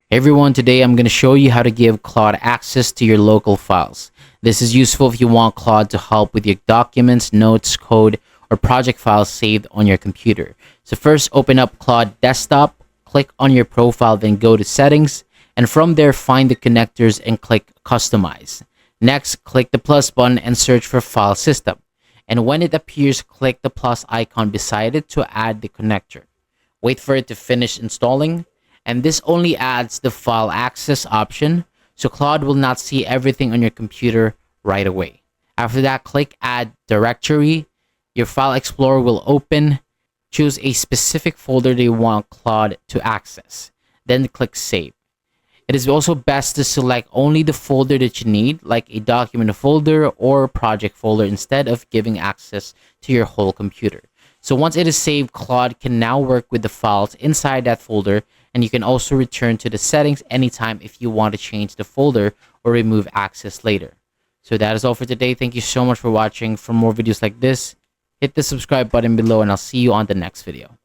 Hey everyone, today I'm going to show you how to give Claude access to your local files. This is useful if you want Claude to help with your documents, notes, code, or project files saved on your computer. So first, open up Claude Desktop, click on your profile, then go to Settings, and from there find the connectors and click Customize. Next, click the plus button and search for File System. And when it appears, click the plus icon beside it to add the connector. Wait for it to finish installing. And this only adds the file access option, so Claude will not see everything on your computer right away. After that, click Add Directory. Your File Explorer will open. Choose a specific folder that you want Claude to access. Then click Save. It is also best to select only the folder that you need, like a document folder or project folder, instead of giving access to your whole computer. So once it is saved, Claude can now work with the files inside that folder, and you can also return to the settings anytime if you want to change the folder or remove access later. So that is all for today. Thank you so much for watching. For more videos like this, hit the subscribe button below, and I'll see you on the next video.